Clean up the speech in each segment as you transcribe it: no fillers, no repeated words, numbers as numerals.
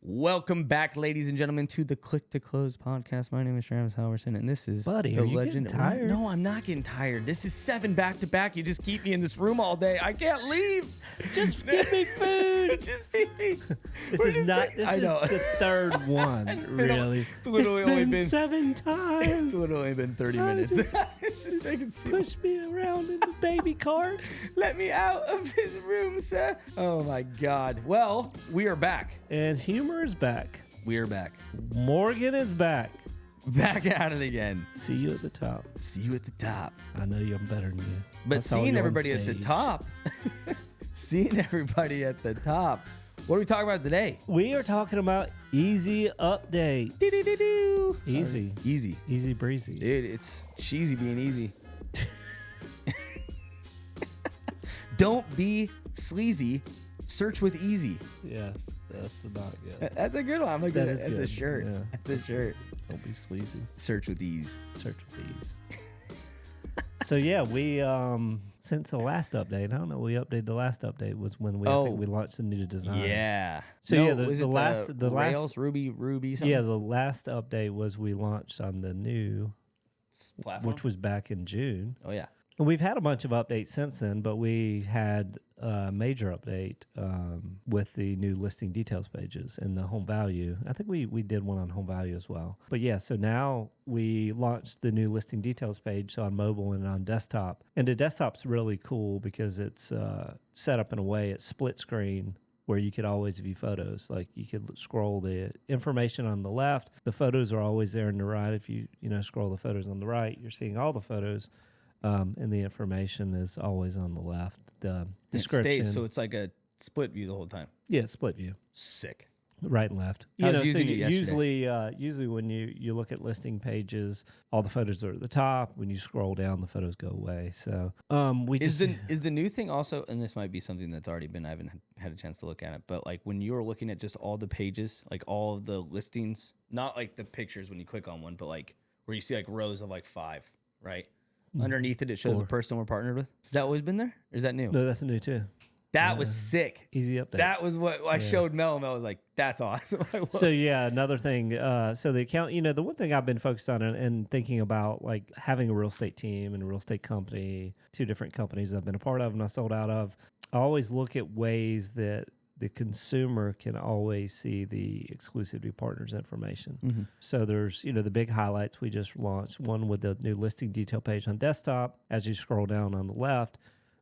Welcome back, ladies and gentlemen, to the Click to Close podcast. My name is Travis Halverson, and this is Buddy, the are you legend. getting tired? No, I'm not getting tired. This is 7 back to back. You just keep me in this room all day. I can't leave. Just give me food. Just feed me. This is the third one, really. It's literally only been 7 times. It's literally been 30 minutes. It's just making Push me around in the baby cart. Let me out of this room, sir. Oh my God. Well, we are back. And humor is back. We are back. Morgan is back. Back at it again. See you at the top. See you at the top. I know you're better than you. But seeing everybody at the top. Seeing everybody at the top. What are we talking about today? We are talking about easy updates. Easy. Easy. Easy breezy. Dude, it's cheesy being easy. Don't be sleazy. Search with easy. Yes, that's not good. That's a good one. I'm like, that's good. a shirt. Yeah. That's a shirt. Don't be sleazy. Search with ease. Search with ease. So yeah, we since the last update, I don't know. We updated the last update was when I think we launched a new design. Yeah. So no, yeah, was the it last Rails Ruby something? Yeah, the last update was we launched on the new platform, which was back in June. Oh yeah. And we've had a bunch of updates since then, but we had a major update with the new listing details pages and the home value. I think we did one on home value as well. But yeah, so now we launched the new listing details page on mobile and on desktop. And the desktop's really cool because it's set up in a way, it's split screen where you could always view photos. Like you could scroll the information on the left. The photos are always there on the right. If you scroll the photos on the right, you're seeing all the photos. And the information is always on the left. The description. It stays, so it's like a split view the whole time. Yeah, split view. Sick. Right and left. I was using it yesterday. Usually when you look at listing pages, all the photos are at the top. When you scroll down, the photos go away. So is the new thing also, and this might be something that's already been, I haven't had a chance to look at it, but like when you're looking at just all the pages, like all of the listings, not like the pictures when you click on one, but like where you see like rows of like 5, right? Underneath it shows the person we're partnered with. Has that always been there? Or is that new? No, that's new too. That was sick. Easy update. That was what I showed Mel. Mel was like, that's awesome. So yeah, another thing. So the account, the one thing I've been focused on and thinking about, like having a real estate team and a real estate company, 2 different companies I've been a part of and I sold out of. I always look at ways that the consumer can always see the exclusivity partners information. Mm-hmm. So there's, the big highlights we just launched. One with the new listing detail page on desktop. As you scroll down on the left,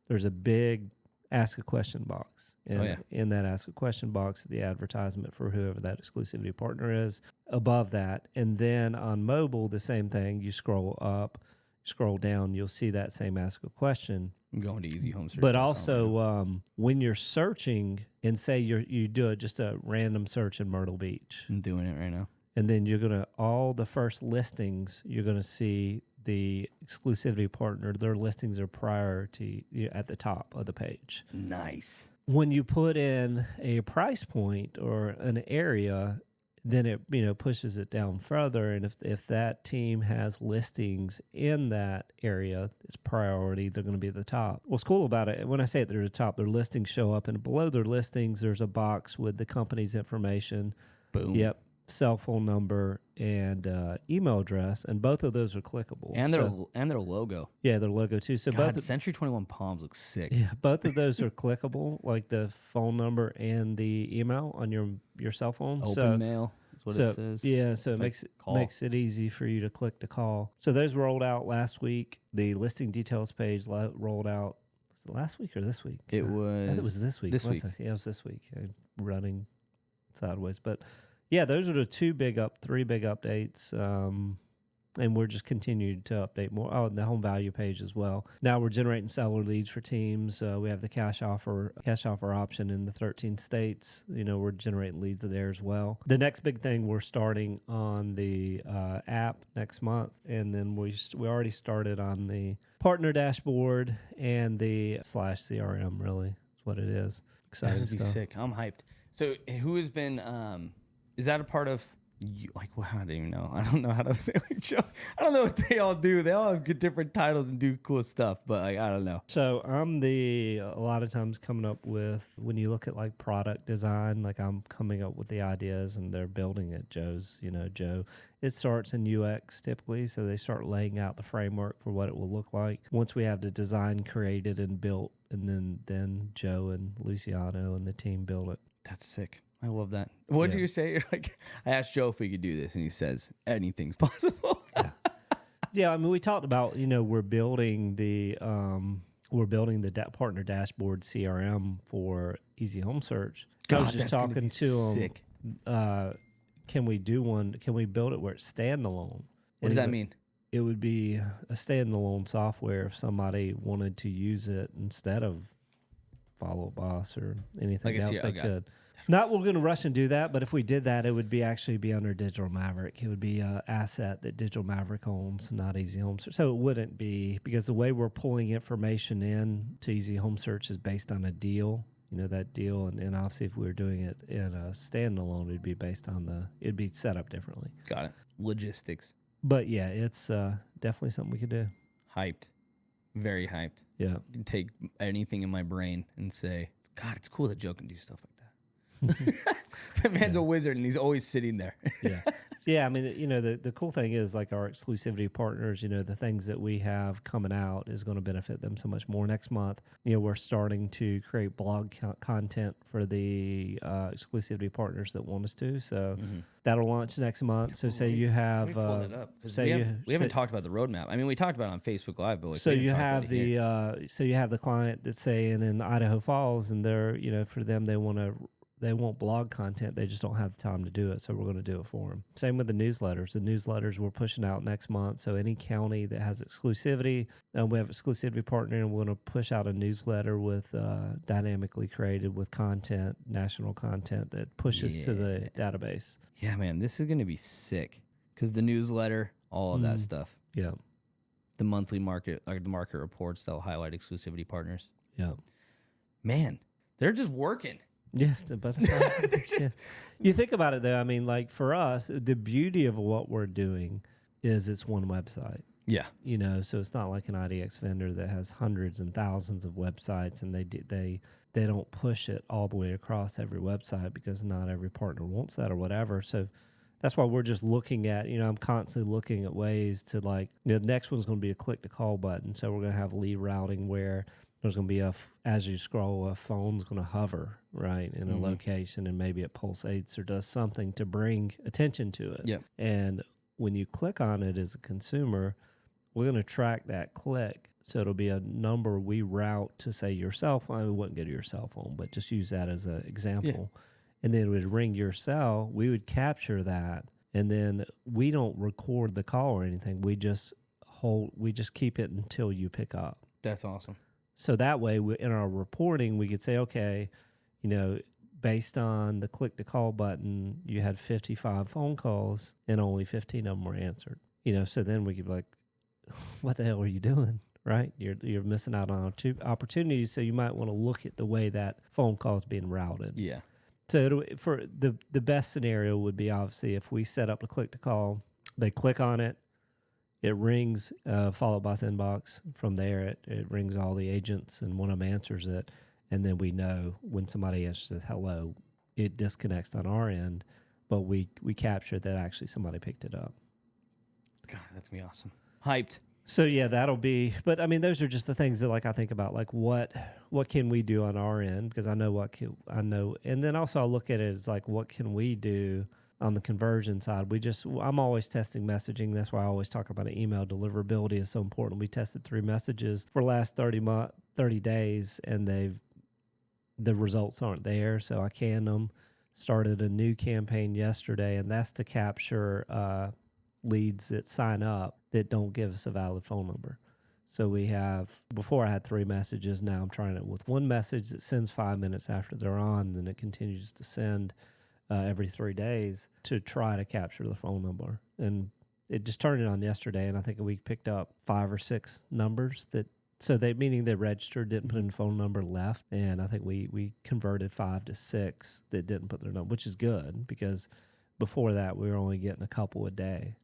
there's a big ask a question box. And in that ask a question box, the advertisement for whoever that exclusivity partner is above that. And then on mobile, the same thing. You scroll up, scroll down, you'll see that same ask a question. I'm going to easy home search. But also, when you're searching, and say you do just a random search in Myrtle Beach. I'm doing it right now. And then all the first listings, you're going to see the exclusivity partner, their listings are priority at the top of the page. Nice. When you put in a price point or an area, then it pushes it down further. And if that team has listings in that area, it's priority, they're going to be at the top. What's cool about it, when I say they're at the top, their listings show up, and below their listings, there's a box with the company's information. Boom. Yep. Cell phone number and email address, and both of those are clickable. And their logo. Yeah, their logo too. So God, Century 21 Palms looks sick. Yeah, both of those are clickable, like the phone number and the email on your cell phone. Open mail is what it says. Yeah, so it makes it easy for you to click to call. So those rolled out last week. The listing details page rolled out. Was it last week or this week? It was. I think it was this week. This week. Yeah, it was this week. I'm running sideways, but. Yeah, those are the 3 big updates, and we're just continuing to update more. Oh, and the home value page as well. Now we're generating seller leads for teams. We have the cash offer option in the 13 states. We're generating leads there as well. The next big thing, we're starting on the app next month, and then we already started on the partner dashboard and the /CRM. Really, is what it is. Exciting That would be sick. I'm hyped. So who has been? Is that a part of Like, well, I don't even know. I don't know how to say, like, Joe. I don't know what they all do. They all have good different titles and do cool stuff, but like, I don't know. So I'm a lot of times coming up with, when you look at like product design, like I'm coming up with the ideas and they're building it. Joe, it starts in UX typically. So they start laying out the framework for what it will look like. Once we have the design created and built, and then Joe and Luciano and the team build it. That's sick. I love that. What do you say? You're like, I asked Joe if we could do this, and he says anything's possible. Yeah, I mean, we talked about, we're building the partner dashboard CRM for Easy Home Search. I was just talking to him. Can we do one? Can we build it where it's standalone? What does that mean? It would be a standalone software if somebody wanted to use it instead of Follow Boss or anything else they could. Not we're going to rush and do that, but if we did that, it would actually be under Digital Maverick. It would be an asset that Digital Maverick owns, not Easy Home Search. So it wouldn't be, because the way we're pulling information in to Easy Home Search is based on a deal. That deal, and obviously if we were doing it in a standalone, it'd be based on it'd be set up differently. Got it. Logistics. But yeah, it's definitely something we could do. Hyped. Very hyped. Yeah. You can take anything in my brain and say, God, it's cool that Joe can do stuff like that. That man's a wizard, and he's always sitting there. Yeah. Yeah, I mean, the cool thing is, like, our exclusivity partners, the things that we have coming out is going to benefit them so much more. Next month, we're starting to create blog content for the exclusivity partners that want us to. So that'll launch next month. So say you have... pull that up, we haven't talked about the roadmap. I mean, we talked about it on Facebook Live, but so you have the client that's saying in Idaho Falls, and they're, for them, they want blog content. They just don't have the time to do it. So we're going to do it for them. Same with the newsletters. The newsletters we're pushing out next month. So any county that has exclusivity, we have exclusivity partner, and we're going to push out a newsletter with dynamically created with content, national content that pushes to the database. Yeah, man, this is going to be sick because the newsletter, all of that stuff. Yeah. The monthly market, like the market reports that'll highlight exclusivity partners. Yeah. Man, they're just working. Yeah, but they're just. You think about it, though. I mean, like, for us, the beauty of what we're doing is it's one website. Yeah, so it's not like an IDX vendor that has hundreds and thousands of websites, and they don't push it all the way across every website because not every partner wants that or whatever. So that's why we're just looking at. I'm constantly looking at ways to, like, the next one's going to be a click to call button. So we're going to have lead routing where there's going to be as you scroll, a phone's going to hover, right, in a location, and maybe it pulsates or does something to bring attention to it. Yep. And when you click on it as a consumer, we're going to track that click. So it'll be a number we route to, say, your cell phone. We wouldn't go to your cell phone, but just use that as an example. Yeah. And then it would ring your cell. We would capture that, and then we don't record the call or anything. We just keep it until you pick up. That's awesome. So that way, in our reporting, we could say, okay, based on the click-to-call button, you had 55 phone calls, and only 15 of them were answered. So then we could be like, what the hell are you doing, right? You're missing out on opportunities, so you might want to look at the way that phone call is being routed. Yeah. So for the best scenario would be, obviously, if we set up a click-to-call, they click on it, it rings, followed by inbox. From there, it rings all the agents, and one of them answers it. And then we know when somebody answers hello, it disconnects on our end, but we capture that actually somebody picked it up. God, that's going to be awesome. Hyped. So, yeah, that'll be, but I mean, those are just the things that, like, I think about, like, what can we do on our end? Because I know and then also I look at it as, like, what can we do on the conversion side? I'm always testing messaging. That's why I always talk about it. Email deliverability is so important. We tested 3 messages for the last 30 days, and the results aren't there. So I canned them, started a new campaign yesterday, and that's to capture leads that sign up that don't give us a valid phone number. So before I had 3 messages, now I'm trying it with 1 message that sends 5 minutes after they're on, then it continues to send every 3 days to try to capture the phone number. And it just turned it on yesterday, and I think we picked up 5 or 6 numbers meaning they registered, didn't put in a phone number, left. And I think we converted 5 to 6 that didn't put their number, which is good because Before that, we were only getting a couple a day.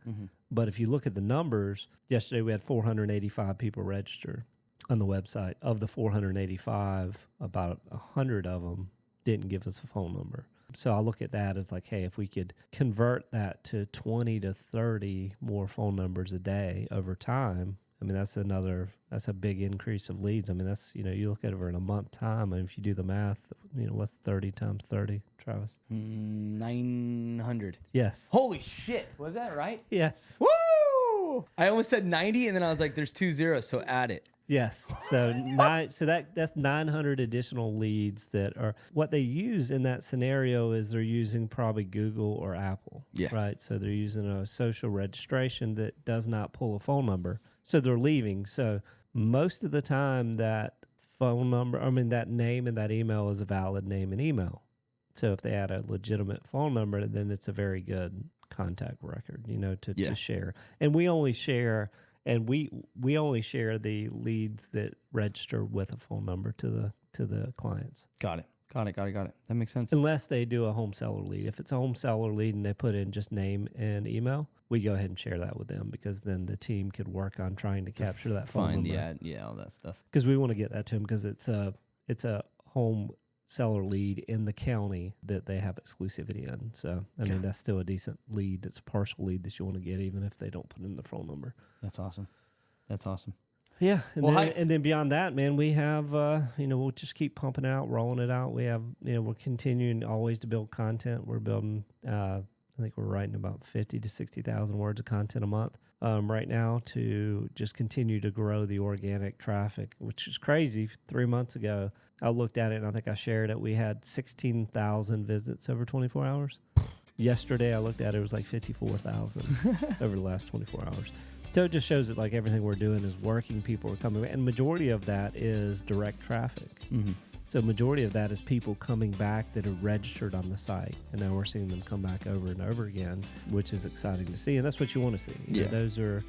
But if you look at the numbers, yesterday we had 485 people register on the website. Of the 485, about 100 of them didn't give us a phone number. So I look at that as like, hey, if we could convert that to 20 to 30 more phone numbers a day over time, I mean, that's a big increase of leads. I mean, that's, you look at it over in a month time, and if you do the math, what's 30 times 30, Travis? 900. Yes. Holy shit. Was that right? Yes. Woo! I almost said 90, and then I was like, there's 2 zeros, so add it. Yes. So that's 900 additional leads that are what they use in that scenario is they're using probably Google or Apple. Yeah. Right. So they're using a social registration that does not pull a phone number. So they're leaving. So most of the time that that name and that email is a valid name and email. So if they add a legitimate phone number, then it's a very good contact record, to share. And we only share we only share the leads that register with a phone number to the clients. Got it. That makes sense. Unless they do a home seller lead. If it's a home seller lead and they put in just name and email, we go ahead and share that with them because then the team could work on trying to capture that phone number. Find the ad, all that stuff. Because we want to get that to them because it's a home seller lead in the county that they have exclusivity in. So, I mean, that's still a decent lead. It's a partial lead that you want to get even if they don't put in the phone number. That's awesome. Yeah, and then beyond that, man, we have, we'll just keep pumping it out, rolling it out. We have, we're continuing always to build content. We're building, I think we're writing about 50 to 60,000 words of content a month right now to just continue to grow the organic traffic, which is crazy. 3 months ago, I looked at it and I think I shared it. We had 16,000 visits over 24 hours. Yesterday, I looked at it, it was like 54,000 over the last 24 hours. So it just shows that like everything we're doing is working. People are coming, and majority of that is direct traffic. Mm-hmm. So majority of that is people coming back that are registered on the site, and now we're seeing them come back over and over again, which is exciting to see, and that's what you want to see.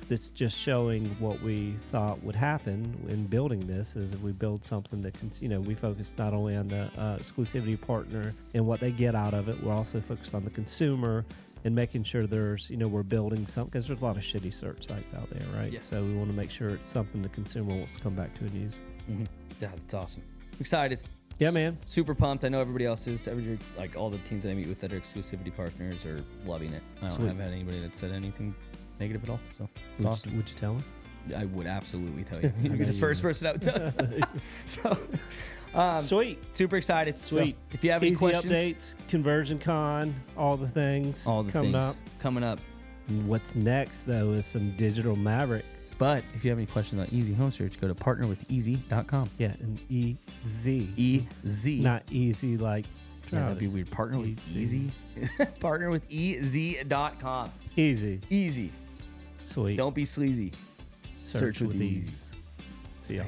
That's just showing what we thought would happen in building this. Is if we build something that can, we focus not only on the exclusivity partner and what they get out of it, we're also focused on the consumer. And making sure there's, we're building something, because there's a lot of shitty search sites out there, right? Yeah. So we want to make sure it's something the consumer wants to come back to and use. Mm-hmm. Yeah, that's awesome. Excited. Yeah, man. Super pumped. I know everybody else is. Like all the teams that I meet with that are exclusivity partners are loving it. I don't have had anybody that said anything negative at all. So it's awesome. Would you tell them? I would absolutely tell you. You'd be the first person I would tell. So. Sweet. Super excited. Sweet. So if you have any questions. Updates, Conversion Con, all the things coming up. And what's next, though, is some digital Maverick. But if you have any questions on Easy Home Search, go to partnerwitheasy.com. Yeah, and E-Z. E-Z. Not easy like Travis. Yeah, that'd be weird. Partner with Easy. partnerwitheasy.com. Easy. Sweet. Don't be sleazy. Search with ease. See y'all.